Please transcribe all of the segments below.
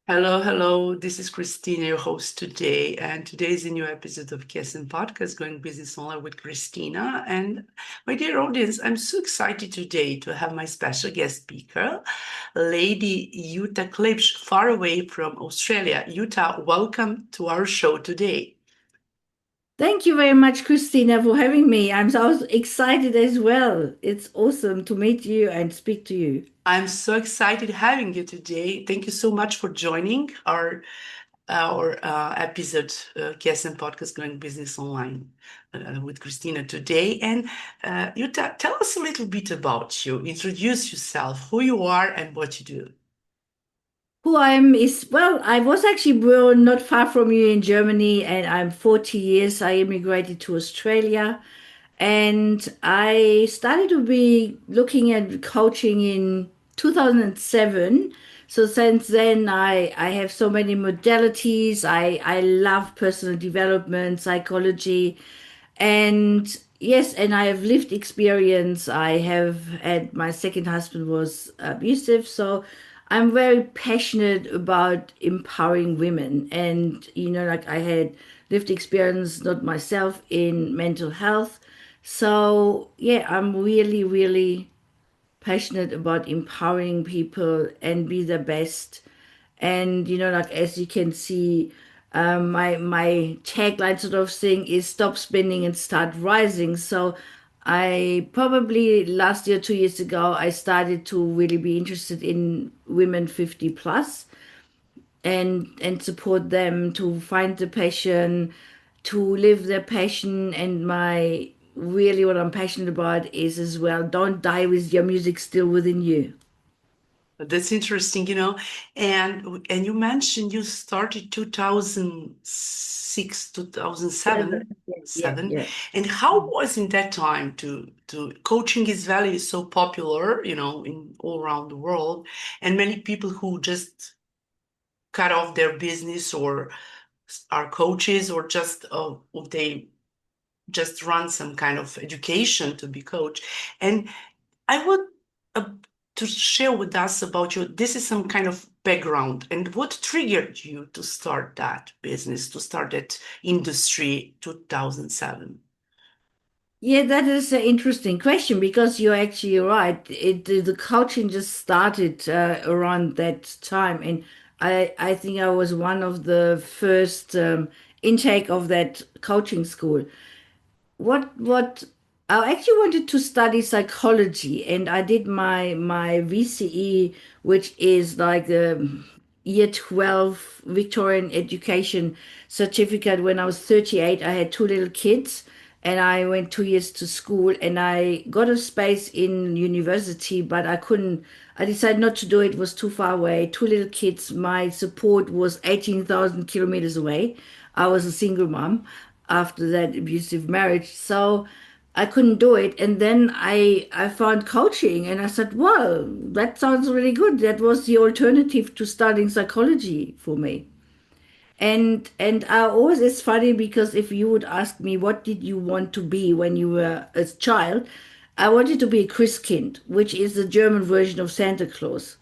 Hello, hello. This is Christina, your host today. And today is a new episode of KSN Podcast, Going Business Online with Christina. And my dear audience, I'm so excited today to have my special guest speaker, Lady Jutta Klipsch, far away from Australia. Jutta, welcome to our show today. Thank you very much, Christina, for having me. I'm so excited as well. It's awesome to meet you and speak to you. I'm so excited having you today. Thank you so much for joining our episode, KSM Podcast Going Business Online with Christina today. And you tell us a little bit about you. Introduce yourself, who you are, and what you do. Who I am is, well, I was actually born not far from you in Germany, and I'm 40 years. I immigrated to Australia, and I started to be looking at coaching in 2007. So since then, I have so many modalities. I love personal development, psychology. And yes, and I have lived experience. I have had my second husband was abusive, so I'm very passionate about empowering women. And like I had lived experience, not myself, in mental health. So yeah, I'm really, really passionate about empowering people and be the best. And like as you can see, my tagline sort of thing is stop spinning and start rising. So I probably last year, 2 years ago, I started to really be interested in women 50 plus and support them to find the passion, to live their passion. And my really what I'm passionate about is as well, don't die with your music still within you. That's interesting, and you mentioned you started 2006, 2007, Yeah, seven. yeah. And how was in that time to coaching is very so popular, in all around the world, and many people who just cut off their business or are coaches or just they just run some kind of education to be coach. And I would uh, to share with us about you. This is some kind of background and what triggered you to start that business, to start that industry 2007. Yeah, that is an interesting question because you're actually right. The coaching just started around that time, and I think I was one of the first intake of that coaching school. What I actually wanted to study psychology, and I did my VCE, which is like a year 12 Victorian education certificate. When I was 38, I had two little kids, and I went 2 years to school, and I got a space in university, but I couldn't. I decided not to do it. It was too far away. Two little kids. My support was 18,000 kilometers away. I was a single mom after that abusive marriage. So I couldn't do it. And then I found coaching and I said, well, that sounds really good. That was the alternative to studying psychology for me. And I always it's funny because if you would ask me what did you want to be when you were a child, I wanted to be a Christkind, which is the German version of Santa Claus.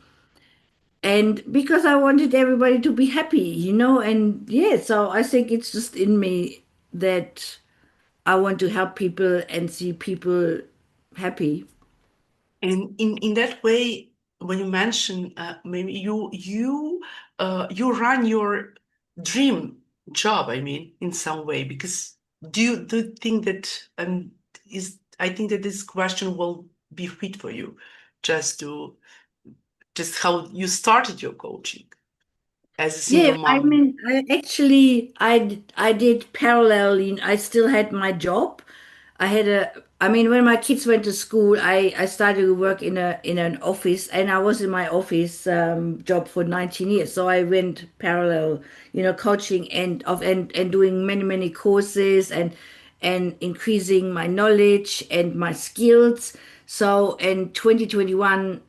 And because I wanted everybody to be happy, and yeah, so I think it's just in me that I want to help people and see people happy. And in that way, when you mention maybe you run your dream job, I mean, in some way, because do you think that is I think that this question will be fit for you, just to just how you started your coaching as a Yeah, single I mom. mean, I did parallel. I still had my job. I mean, when my kids went to school, I started to work in an office, and I was in my office job for 19 years. So I went parallel, coaching and doing many many courses and increasing my knowledge and my skills. So in 2021,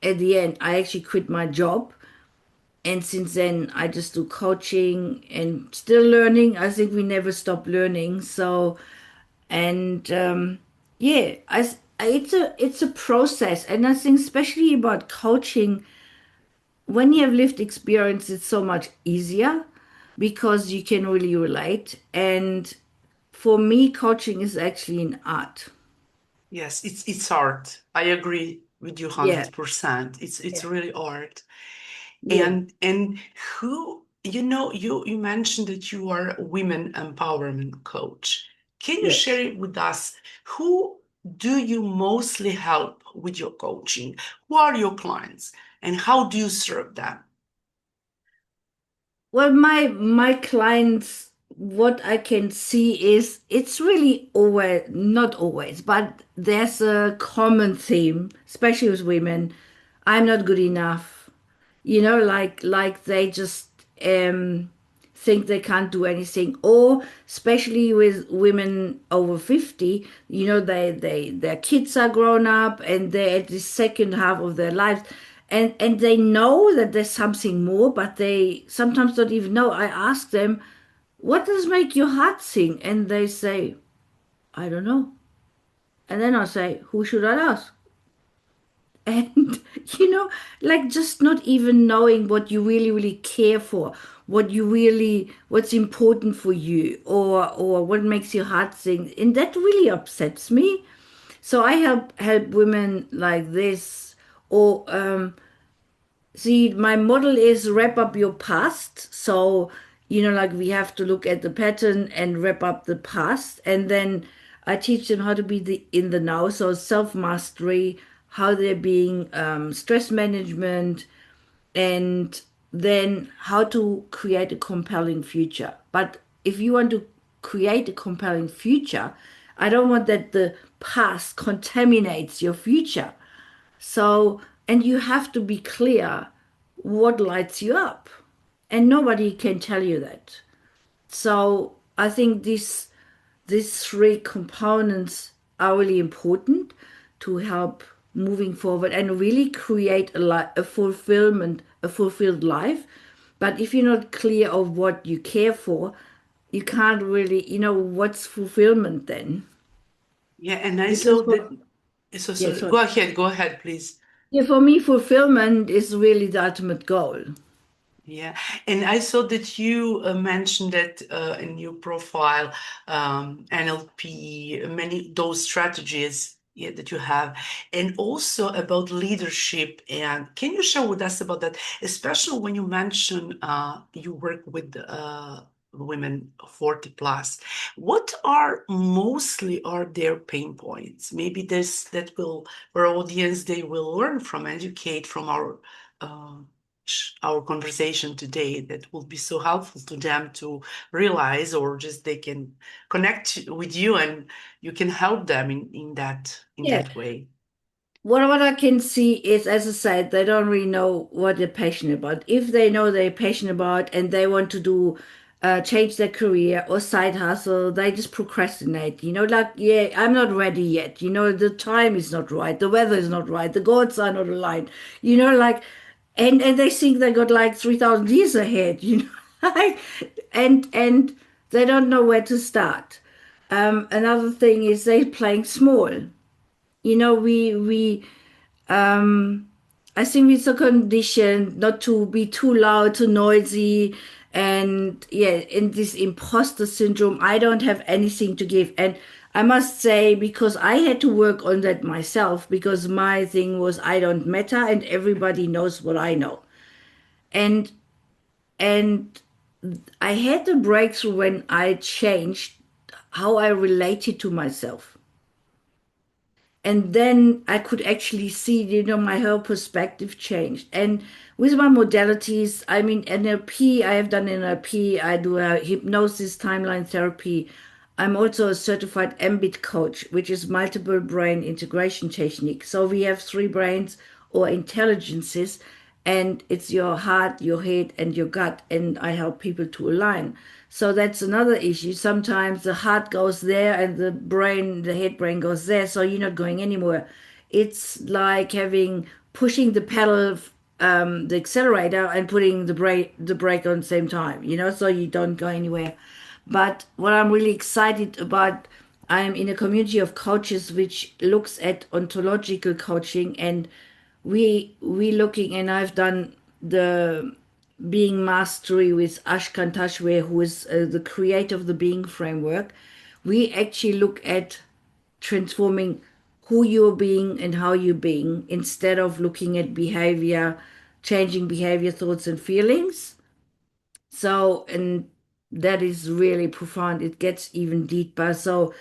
at the end, I actually quit my job, and since then I just do coaching and still learning. I think we never stop learning. So and yeah, it's a process, and I think especially about coaching, when you have lived experience, it's so much easier because you can really relate. And for me, coaching is actually an art. Yes, it's art. I agree with you Yeah, 100%. It's yeah, really art. yeah, And who, you mentioned that you are a women empowerment coach. Can you share yes. it with us? Who do you mostly help with your coaching? Who are your clients and how do you serve them? Well, my clients, what I can see is it's really always not always, but there's a common theme, especially with women. I'm not good enough. Like they just think they can't do anything, or especially with women over 50, their kids are grown up and they're at the second half of their lives, and they know that there's something more, but they sometimes don't even know. I ask them, what does make your heart sing? And they say, I don't know. And then I say, who should I ask? And you know like just not even knowing what you really really care for, what's important for you, or what makes your heart sing, and that really upsets me. So I help women like this. Or see, my model is wrap up your past. So, like we have to look at the pattern and wrap up the past. And then I teach them how to be in the now. So, self mastery, how they're being, stress management, and then how to create a compelling future. But if you want to create a compelling future, I don't want that the past contaminates your future. So, and you have to be clear what lights you up. And nobody can tell you that. So, I think these three components are really important to help moving forward and really create a fulfilled life. But if you're not clear of what you care for, you can't really, what's fulfillment then? Yeah, and I Because saw that. So yeah, sorry. sorry. Go ahead, please. Yeah, for me, fulfillment is really the ultimate goal. Yeah, and I saw that you mentioned that in your profile, NLP, many those strategies, yeah, that you have, and also about leadership. And can you share with us about that, especially when you mention you work with women 40 plus? What are mostly are their pain points? Maybe this that will our audience they will learn from, educate from uh, our conversation today that will be so helpful to them to realize or just they can connect with you and you can help them in Yeah. that way. What I can see is, as I said, they don't really know what they're passionate about. If they know they're passionate about and they want to do, change their career or side hustle, they just procrastinate. Like, yeah, I'm not ready yet. The time is not right. The weather is not right. The gods are not aligned. Like, and they think they got like 3,000 years ahead. Like, and they don't know where to start. Another thing is they're playing small. We I think it's a condition not to be too loud, too noisy, and yeah, in this imposter syndrome, I don't have anything to give. And I must say, because I had to work on that myself, because my thing was I don't matter and everybody knows what I know. And and I had a breakthrough when I changed how I related to myself. And then I could actually see, my whole perspective changed. And with my modalities, I mean, NLP, I have done NLP, I do a hypnosis timeline therapy. I'm also a certified MBIT coach, which is multiple brain integration technique. So we have three brains or intelligences, and it's your heart, your head, and your gut, and I help people to align. So that's another issue. Sometimes the heart goes there and the head brain goes there, so you're not going anywhere. It's like having pushing the pedal, the accelerator, and putting the brake on the same time, so you don't go anywhere. But what I'm really excited about, I'm in a community of coaches which looks at ontological coaching, and we looking, and I've done the being mastery with Ashkan Tashwe, who is the creator of the being framework, we actually look at transforming who you're being and how you're being instead of looking at behavior, changing behavior, thoughts, and feelings. So, and that is really profound. It gets even deeper. So,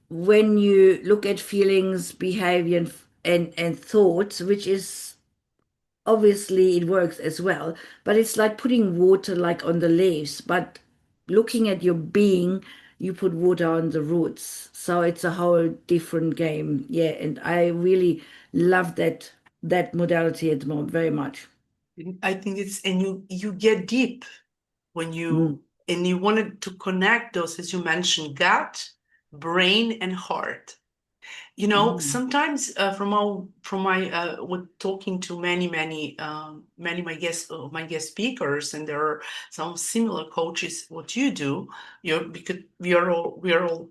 when you look at feelings, behavior, and thoughts, which is obviously it works as well, but it's like putting water like on the leaves, but looking at your being, you put water on the roots. So it's a whole different game. Yeah, and I really love that modality at the moment very much. I think it's, and you get deep when Mm. you wanted to connect those, as you mentioned, gut, brain, and heart. Mm. Sometimes from my with talking to many my guest speakers, and there are some similar coaches. What you do, because we are all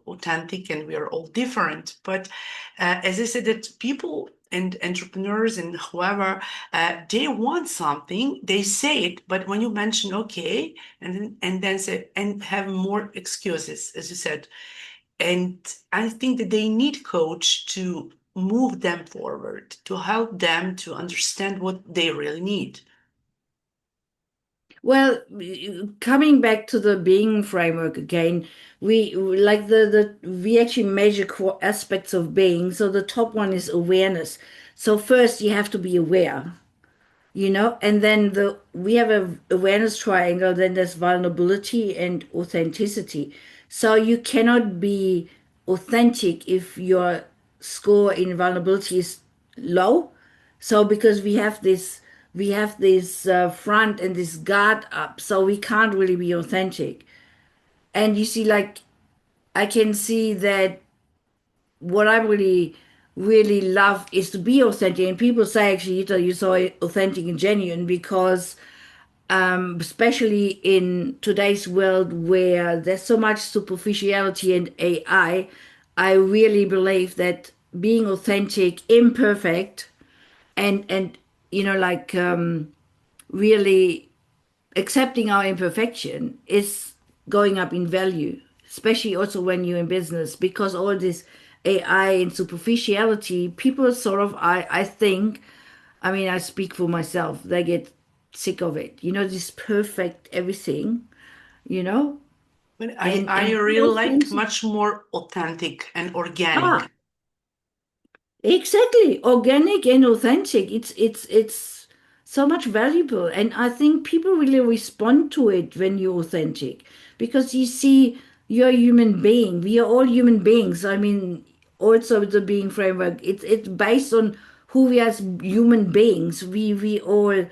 authentic and we are all different. But as I said, that people and entrepreneurs and whoever, they want something, they say it, but when you mention okay, and then say and have more excuses, as you said, and I think that they need coach to move them forward, to help them to understand what they really need. Well, coming back to the being framework again, we like the we actually measure aspects of being. So the top one is awareness. So first you have to be aware, and then the we have a awareness triangle, then there's vulnerability and authenticity. So you cannot be authentic if your score in vulnerability is low. So because we have this front and this guard up, so we can't really be authentic. And you see, like, I can see that what I really, really love is to be authentic. And people say, actually, Jutta, you're so authentic and genuine because, especially in today's world where there's so much superficiality and I really believe that being authentic, imperfect, and like really accepting our imperfection is going up in value, especially also when you're in business, because all this AI and superficiality, people sort of, I think, I mean, I speak for myself, they get sick of it. This perfect everything, you know, But I and really real like things. much more authentic and Ah, organic. exactly, organic and authentic. It's so much valuable, and I think people really respond to it when you're authentic because you see you're a human being. We are all human beings. I mean, also the being framework. It's based on who we are as human beings. We all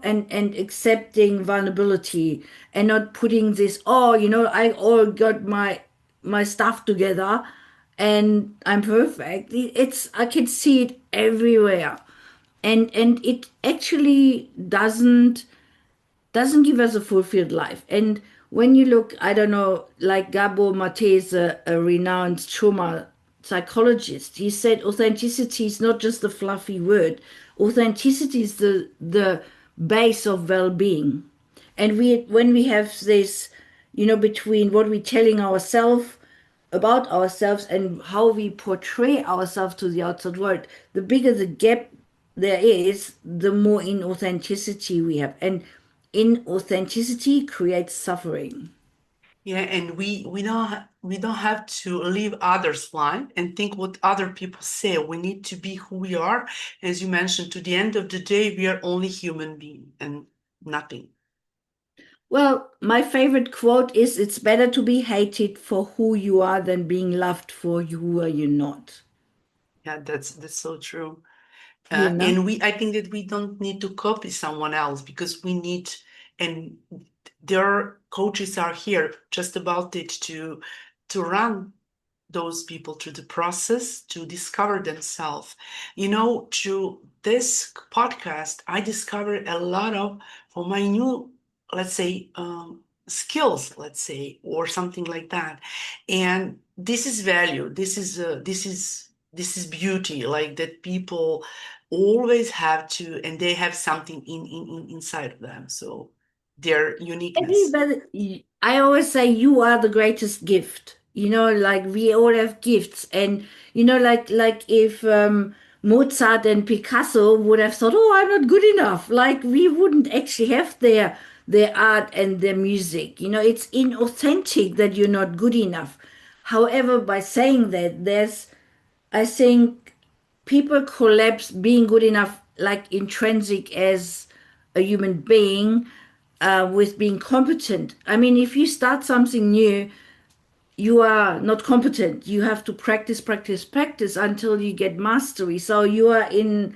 and accepting vulnerability and not putting this. Oh, I all got my stuff together and I'm perfect. It's I can see it everywhere, and it actually doesn't give us a fulfilled life. And when you look, I don't know, like Gabor Mate is a renowned trauma psychologist. He said authenticity is not just a fluffy word. Authenticity is the base of well-being. And when we have this, between what we're telling ourselves about ourselves and how we portray ourselves to the outside world, the bigger the gap there is, the more inauthenticity we have. And inauthenticity creates suffering. Yeah, and we don't have to leave others blind and think what other people say. We need to be who we are. As you mentioned, to the end of the day, we are only human being and nothing. Well, my favorite quote is it's better to be hated for who you are than being loved for who are you not. Yeah, that's so true. You know? And I think that we don't need to copy someone else because and their coaches are here just about it to run those people through the process to discover themselves. Through this podcast, I discovered a lot of for my new, let's say, skills, let's say, or something like that. And this is value. This is beauty, like that people always have to, and they have something inside of them. So their uniqueness. But I always say you are the greatest gift. Like we all have gifts, and like if Mozart and Picasso would have thought, "Oh, I'm not good enough," like we wouldn't actually have their art and their music. It's inauthentic that you're not good enough. However, by saying that, I think people collapse being good enough, like intrinsic as a human being, with being competent. I mean, if you start something new, you are not competent. You have to practice, practice, practice until you get mastery. So you are in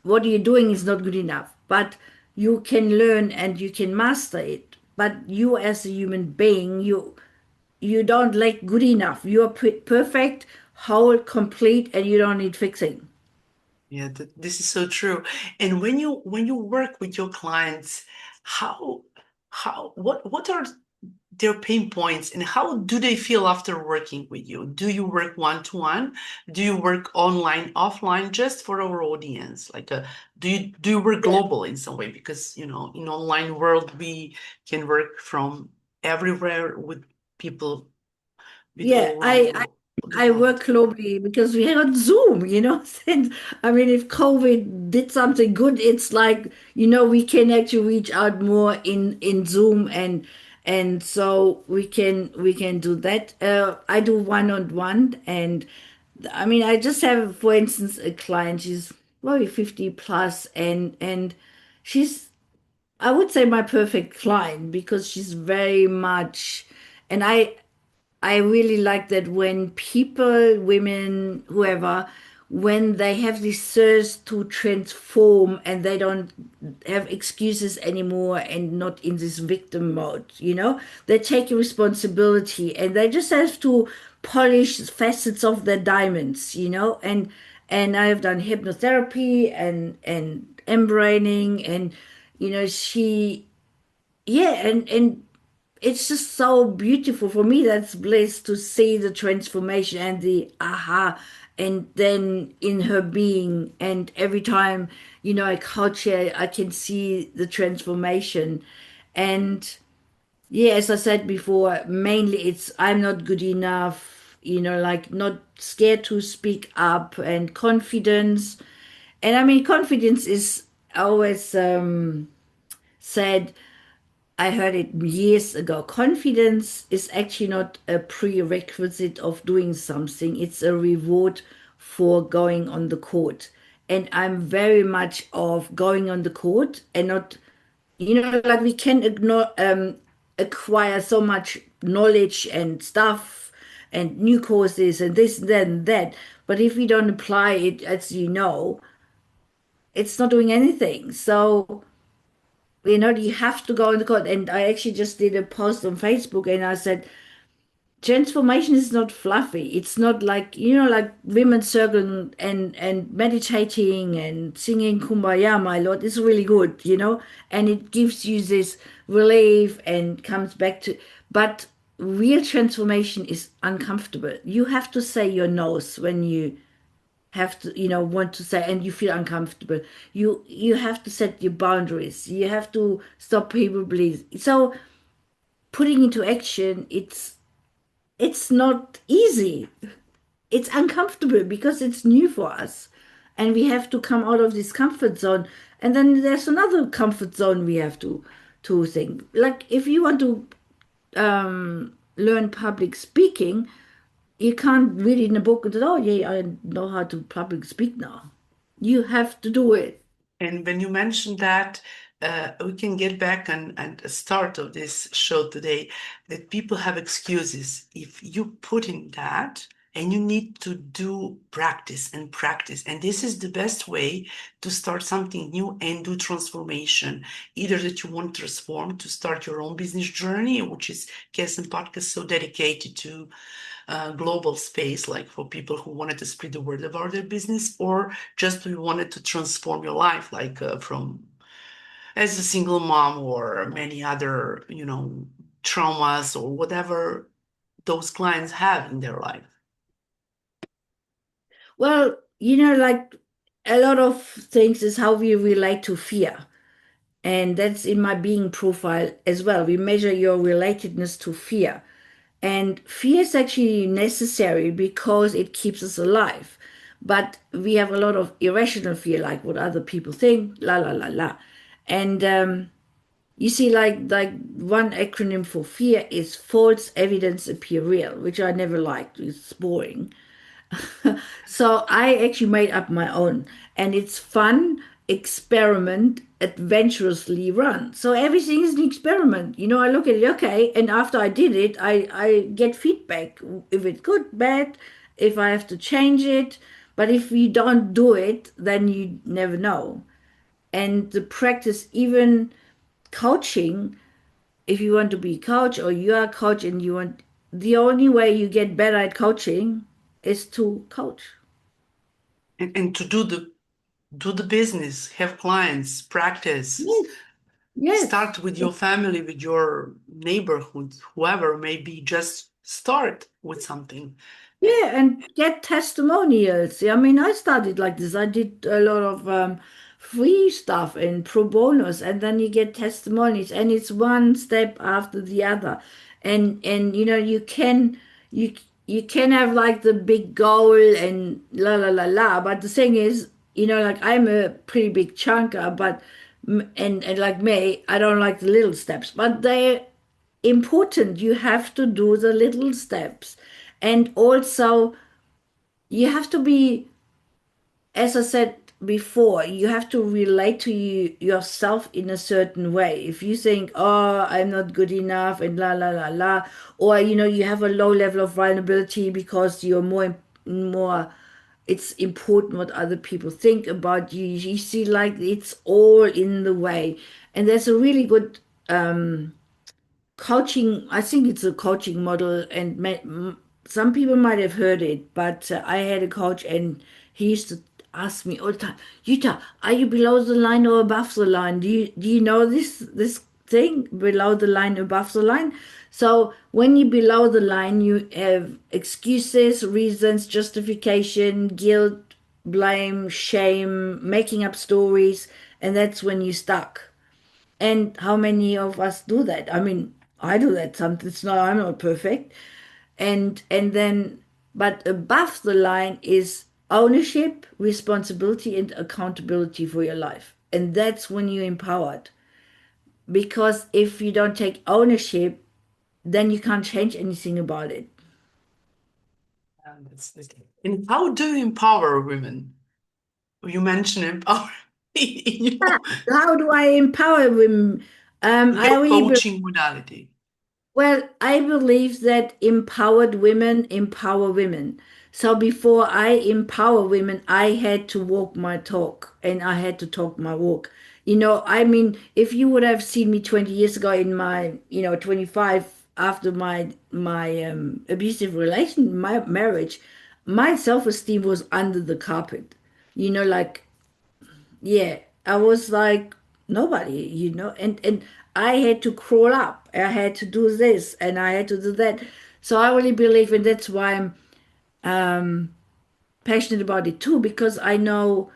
what you're doing is not good enough, but you can learn and you can master it. But you, as a human being, you don't like good enough. You are perfect, whole, complete, and you don't need fixing. Yeah, this is so true. And when you work with your clients, how what are their pain points and how do they feel after working with you? Do you work one-to-one? Do you work online, offline, just for our audience? Like, do you work Yeah. global in some way? Because, in online world, we can work from everywhere with people with Yeah, all around I the I world. work globally because we got Zoom, and I mean, if COVID did something good, it's like, we can actually reach out more in Zoom, and so we can do that. I do one-on-one, and I mean, I just have, for instance, a client. She's probably 50 plus, and she's, I would say, my perfect client because she's very much, and I really like that when people, women, whoever, when they have this thirst to transform and they don't have excuses anymore and not in this victim mode, they take responsibility and they just have to polish facets of their diamonds, and I've done hypnotherapy and embraining, and she, yeah, and it's just so beautiful for me. That's bliss to see the transformation and the aha, and then in her being, and every time I coach her, I can see the transformation. And yeah, as I said before, mainly it's I'm not good enough, like not scared to speak up, and confidence. And I mean, confidence is always said, I heard it years ago. Confidence is actually not a prerequisite of doing something, it's a reward for going on the court. And I'm very much of going on the court and not, like we can ignore, acquire so much knowledge and stuff and new courses and this, that, and that. But if we don't apply it, as it's not doing anything. So you have to go in the court. And I actually just did a post on Facebook and I said, transformation is not fluffy. It's not like, like women's circle and meditating and singing Kumbaya, my Lord. It's really good, and it gives you this relief and comes back to, but real transformation is uncomfortable. You have to say your no's when you have to want to say and you feel uncomfortable. You have to set your boundaries. You have to stop people please. So putting into action, it's not easy. It's uncomfortable because it's new for us, and we have to come out of this comfort zone. And then there's another comfort zone we have to think, like if you want to learn public speaking, you can't read it in a book and say, "Oh, yeah, I know how to public speak now." You have to do it. And when you mentioned that, we can get back and the start of this show today that people have excuses. If you put in that, and you need to do practice and practice, and this is the best way to start something new and do transformation. Either that you want to transform to start your own business journey, which is Kes and Podcast so dedicated to global space, like for people who wanted to spread the word about their business, or just we wanted to transform your life, like from as a single mom or many other, traumas or whatever those clients have in their life. Well, like a lot of things is how we relate to fear. And that's in my being profile as well. We measure your relatedness to fear. And fear is actually necessary because it keeps us alive. But we have a lot of irrational fear, like what other people think, la la la la. And you see, like one acronym for fear is false evidence appear real, which I never liked. It's boring. So I actually made up my own, and it's fun, experiment, adventurously run. So everything is an experiment. I look at it, okay, and after I did it, I get feedback if it's good, bad, if I have to change it. But if you don't do it, then you never know. And the practice, even coaching, if you want to be a coach or you are a coach and you want, the only way you get better at coaching is to coach. And to do the business, have clients, practice, Yes, yes. start with your family, with your neighborhood, whoever, maybe just start with something. Yeah, and get testimonials. I mean, I started like this. I did a lot of free stuff and pro bonus, and then you get testimonials, and it's one step after the other. And you you can have like the big goal and la la la la. But the thing is, like I'm a pretty big chunker, but and like me, I don't like the little steps, but they're important. You have to do the little steps. And also, you have to be, as I said before, you have to relate to yourself in a certain way. If you think, oh, I'm not good enough, and la la la la, or you have a low level of vulnerability because you're more, it's important what other people think about you. You see, like it's all in the way. And there's a really good coaching. I think it's a coaching model, and some people might have heard it, but I had a coach, and he used to ask me all the time, Jutta, are you below the line or above the line? Do you know this thing, below the line, above the line? So when you below the line, you have excuses, reasons, justification, guilt, blame, shame, making up stories, and that's when you stuck. And how many of us do that? I mean, I do that sometimes. It's not, I'm not perfect. And then, but above the line is ownership, responsibility, and accountability for your life. And that's when you're empowered. Because if you don't take ownership, then you can't change anything about it. And and how do you empower women? You mentioned empower, you know, How do I empower women? I your really coaching modality. Well, I believe that empowered women empower women. So before I empower women, I had to walk my talk and I had to talk my walk. I mean, if you would have seen me 20 years ago in my, 25 after my abusive relation, my marriage, my self-esteem was under the carpet. Like yeah, I was like nobody, and I had to crawl up. I had to do this and I had to do that. So I really believe, and that's why I'm passionate about it too, because I know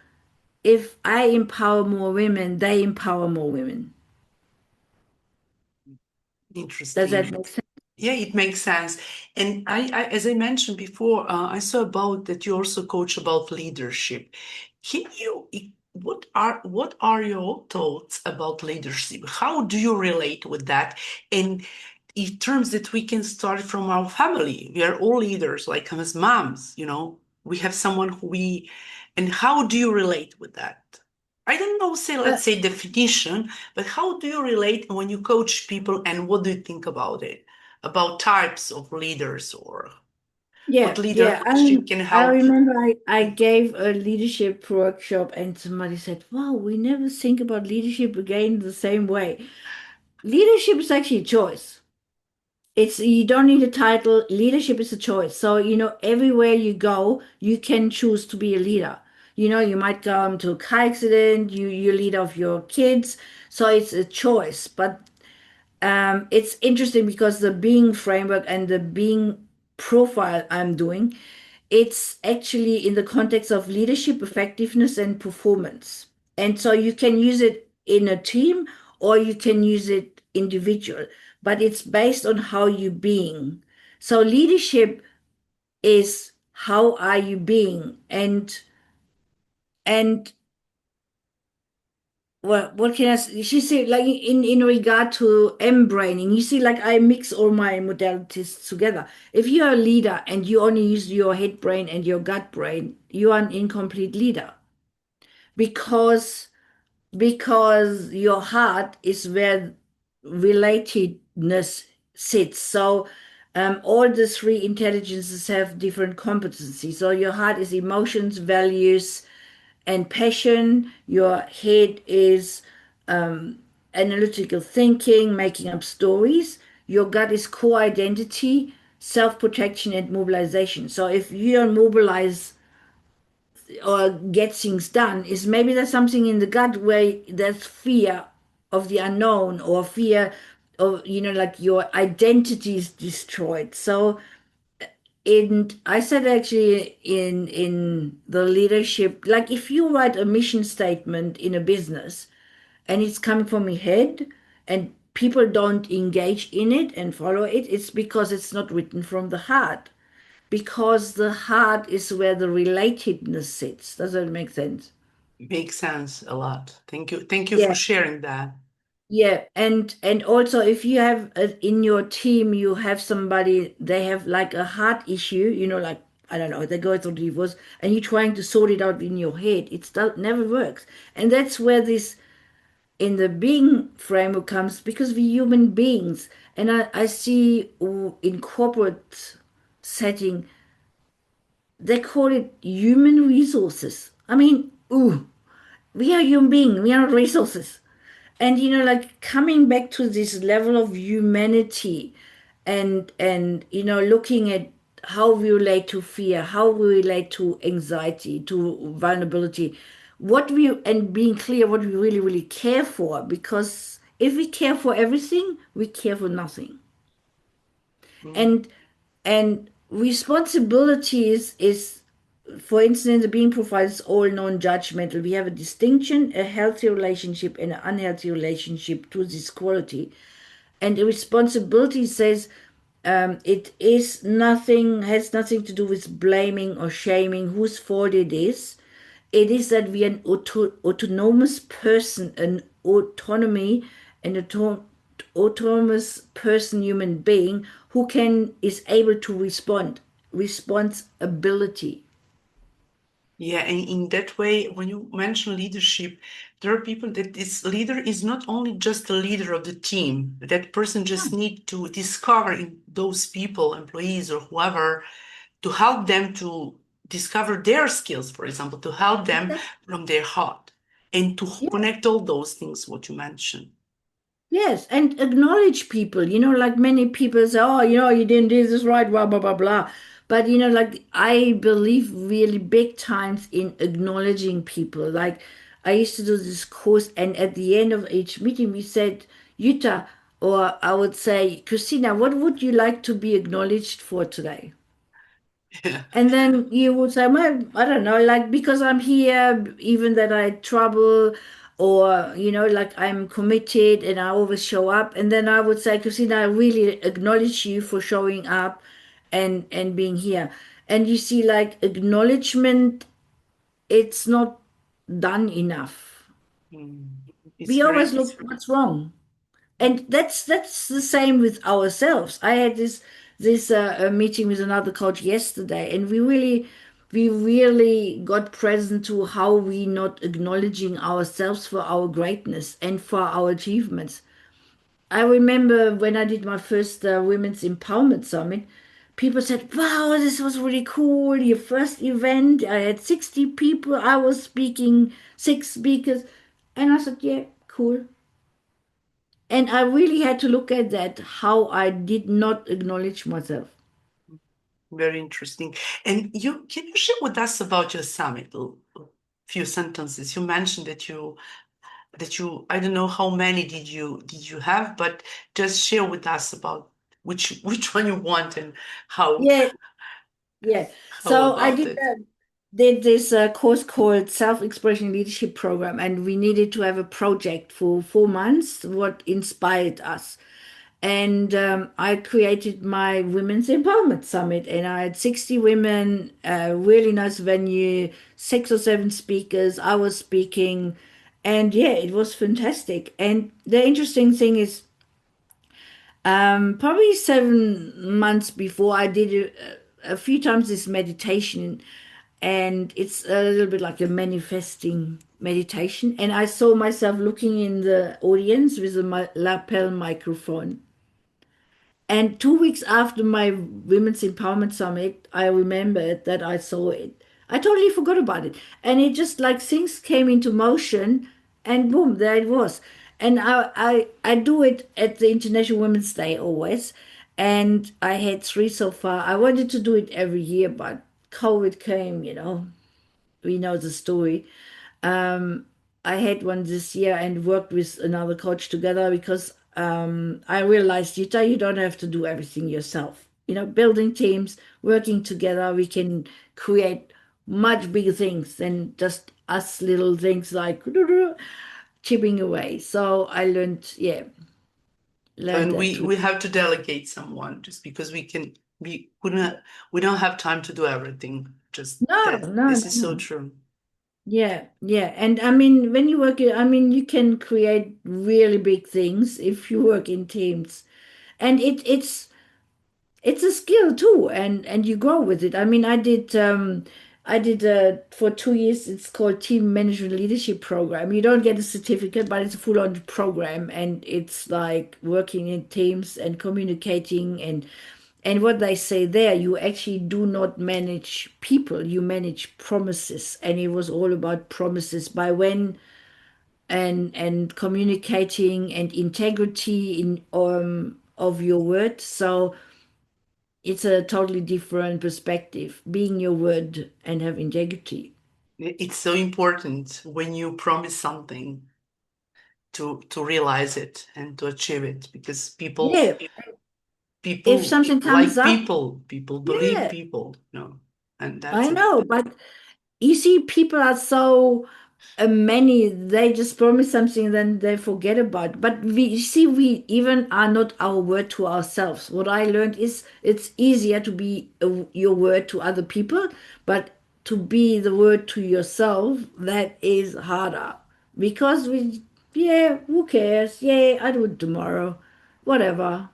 if I empower more women, they empower more women. Does that Interesting. make sense? Yeah, it makes sense. And as I mentioned before, I saw about that you also coach about leadership. Can you, what are your thoughts about leadership? How do you relate with that? And in terms that we can start from our family, we are all leaders, like as moms, we have someone and how do you relate with that? I don't know, Uh, let's say definition, but how do you relate when you coach people and what do you think about it? About types of leaders or what yeah, yeah. leadership can I help. remember I gave a leadership workshop and somebody said, wow, we never think about leadership again the same way. Leadership is actually a choice. It's you don't need a title. Leadership is a choice. So, everywhere you go, you can choose to be a leader. You might come to a car accident, you lead off your kids. So it's a choice. But it's interesting because the being framework and the being profile I'm doing It's actually in the context of leadership, effectiveness, and performance. And so you can use it in a team or you can use it individual, but it's based on how you're being. So leadership is how are you being, and what can I say? She said, like in regard to M-braining, you see, like I mix all my modalities together. If you're a leader and you only use your head brain and your gut brain, you are an incomplete leader because your heart is where relatedness sits. So all the three intelligences have different competencies. So your heart is emotions, values, and passion. Your head is analytical thinking, making up stories. Your gut is core identity, self protection, and mobilization. So if you don't mobilize or get things done, is maybe there's something in the gut where there's fear of the unknown or fear of, like your identity is destroyed. So I said actually in the leadership, like if you write a mission statement in a business and it's coming from your head and people don't engage in it and follow it, it's because it's not written from the heart. Because the heart is where the relatedness sits. Does that make sense? Makes sense a lot. Thank you. Thank you for Yeah. sharing that. Yeah, and also if you have in your team you have somebody they have like a heart issue, like I don't know, they go through divorce and you're trying to sort it out in your head, never works. And that's where this in the being framework comes because we're human beings. And I see in corporate setting they call it human resources. I mean, ooh, we are human beings, we are not resources. And like coming back to this level of humanity and looking at how we relate to fear, how we relate to anxiety, to vulnerability, and being clear what we really, really care for. Because if we care for everything, we care for nothing. Mm. And responsibility is for instance, the being profile is all non-judgmental. We have a distinction, a healthy relationship and an unhealthy relationship to this quality. And the responsibility says it is nothing, has nothing to do with blaming or shaming whose fault it is. It is that we are an autonomous person, an autonomy, an autonomous person, human being who is able to respond. Responsibility. Yeah, and in that way, when you mention leadership, there are people that this leader is not only just a leader of the team. That person just need to discover in those people, employees or whoever, to help them to discover their skills, for example, to help them from their heart and to Yeah. connect all those things, what you mentioned. Yes, and acknowledge people. Like many people say, oh, you didn't do this right, blah, blah, blah, blah. But, like I believe really big times in acknowledging people. Like I used to do this course, and at the end of each meeting, we said, Jutta, or I would say, Christina, what would you like to be acknowledged for today? Yeah. And then you would say, well, I don't know, like because I'm here, even that I trouble, or like I'm committed and I always show up. And then I would say, Christina, I really acknowledge you for showing up and being here. And you see, like acknowledgement, it's not done enough. Mm. It's We always very, look what's wrong. And that's the same with ourselves. I had this a meeting with another coach yesterday, and we really got present to how we not acknowledging ourselves for our greatness and for our achievements. I remember when I did my first women's empowerment summit, people said, "Wow, this was really cool! Your first event. I had 60 people. I was speaking, six speakers," and I said, "Yeah, cool." And I really had to look at that, how I did not acknowledge myself. very interesting. And can you share with us about your summit? A few sentences. You mentioned that you I don't know how many did you have, but just share with us about which one you want and how. Yeah, Yeah. How So I about it? did this course called Self-Expression Leadership Program, and we needed to have a project for 4 months, what inspired us. And I created my Women's Empowerment Summit, and I had 60 women, a really nice venue, 6 or 7 speakers. I was speaking, and yeah, it was fantastic. And the interesting thing is, probably 7 months before, I did a few times this meditation, and it's a little bit like a manifesting meditation. And I saw myself looking in the audience with a lapel microphone. And 2 weeks after my Women's Empowerment Summit, I remembered that I saw it. I totally forgot about it. And it just like things came into motion and boom, there it was. And I do it at the International Women's Day always. And I had 3 so far. I wanted to do it every year, but COVID came, we know the story. Um, I had one this year and worked with another coach together because I realized, Jutta, you don't have to do everything yourself. Building teams, working together, we can create much bigger things than just us little things like chipping away. So I learned, yeah, learned And that we too. we have to delegate someone just because we don't have time to do everything. Just No, that no, this no, is so no. true. Yeah, yeah. And I mean, when you work, I mean, you can create really big things if you work in teams. And it's a skill too, and you grow with it. I mean, I did for 2 years. It's called Team Management Leadership Program. You don't get a certificate, but it's a full-on program, and it's like working in teams and communicating and what they say there, you actually do not manage people, you manage promises. And it was all about promises by when and communicating and integrity in of your word. So it's a totally different perspective, being your word and have integrity. It's so important when you promise something to realize it and to achieve it because Yeah, if people something comes like up, people believe yeah, people, and that's I it. know, but you see, people are so many, they just promise something, then they forget about it. But you see, we even are not our word to ourselves. What I learned is it's easier to be your word to other people, but to be the word to yourself, that is harder. Because yeah, who cares? Yeah, I do it tomorrow. Whatever.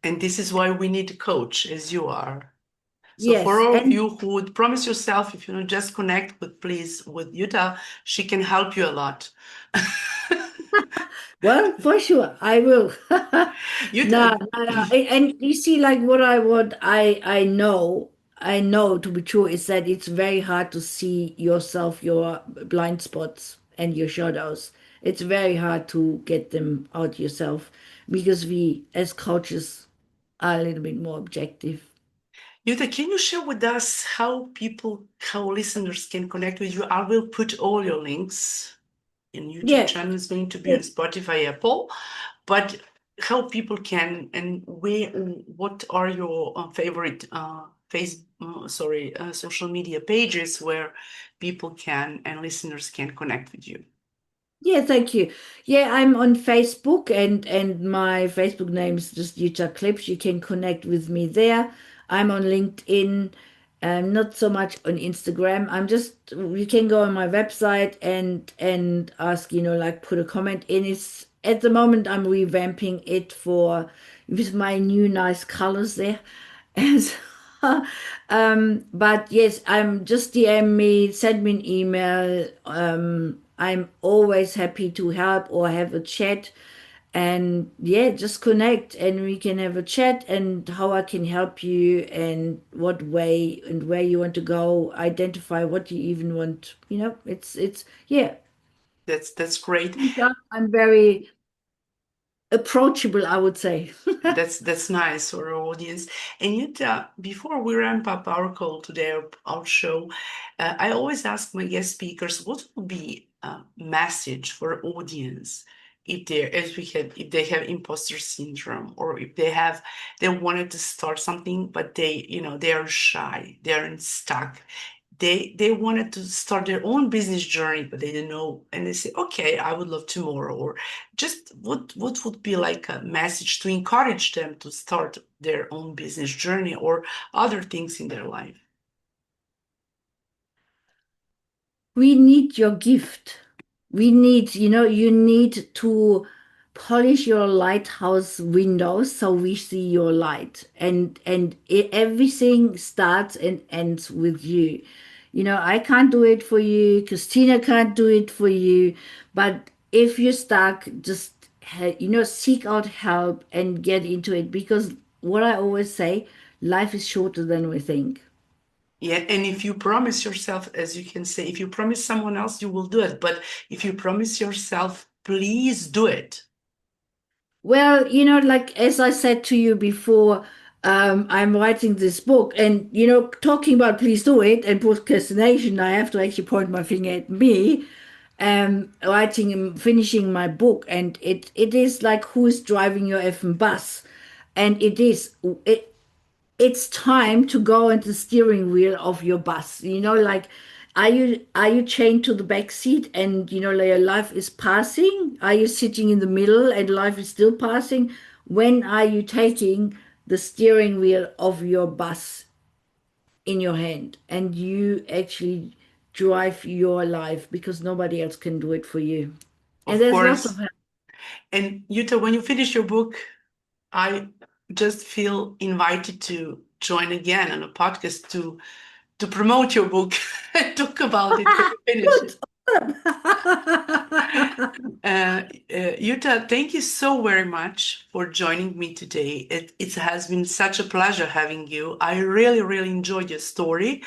And this is why we need a coach as you are. So for Yes. all of And you who would promise yourself, if you know, just connect with, please, with Jutta, she can help you a lot. well, for sure, I will. No, Jutta, no, no. And you see, like what I know to be true is that it's very hard to see yourself, your blind spots and your shadows. It's very hard to get them out yourself because we, as coaches, are a little bit more objective. Jutta, can you share with us how listeners can connect with you? I will put all your links in YouTube Yeah. channel. It's going to be on Spotify, Apple, but how people can and what are your favorite social media pages where people can and listeners can connect with you? Yeah, thank you. Yeah, I'm on Facebook and my Facebook name is just Jutta Klipsch. You can connect with me there. I'm on LinkedIn, not so much on Instagram. You can go on my website and ask, like put a comment in. It's at the moment I'm revamping it for with my new nice colors there. And but yes, I'm just DM me, send me an email. I'm always happy to help or have a chat. And yeah, just connect and we can have a chat and how I can help you and what way and where you want to go, identify what you even want. It's yeah. That's great. I'm very approachable, I would say. That's nice for our audience. And yet, before we ramp up our call today, our show, I always ask my guest speakers what would be a message for audience if they're, as we had, if they have imposter syndrome, or if they have, they wanted to start something, but they, they are shy, they're stuck. They wanted to start their own business journey, but they didn't know, and they say, okay, I would love tomorrow, or just what would be like a message to encourage them to start their own business journey or other things in their life? We need your gift. We need, you need to polish your lighthouse windows so we see your light. And everything starts and ends with you. I can't do it for you. Christina can't do it for you. But if you're stuck, just, seek out help and get into it. Because what I always say, life is shorter than we think. Yeah, and if you promise yourself, as you can say, if you promise someone else, you will do it. But if you promise yourself, please do it. Well, like as I said to you before, I'm writing this book, and talking about please do it and procrastination, I have to actually point my finger at me. Writing and finishing my book, and it is like who's driving your effing bus, and it's time to go into the steering wheel of your bus. Like, are you chained to the back seat and like your life is passing? Are you sitting in the middle and life is still passing? When are you taking the steering wheel of your bus in your hand and you actually drive your life because nobody else can do it for you? And Of there's lots of course. help. And Jutta, when you finish your book, I just feel invited to join again on a podcast to promote your book and talk about it when you finish it. Jutta, thank you so very much for joining me today. It has been such a pleasure having you. I really, really enjoyed your story.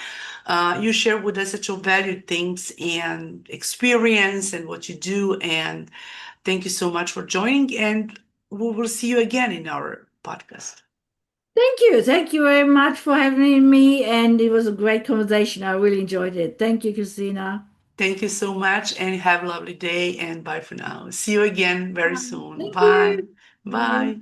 You share with us such a valued things and experience and what you do. And thank you so much for joining. And we will see you again in our podcast. Thank you. Thank you very much for having me. And it was a great conversation. I really enjoyed it. Thank you, Christina. Thank you so much and have a lovely day. And bye for now. See you again very soon. Thank you. Bye. Bye. Bye.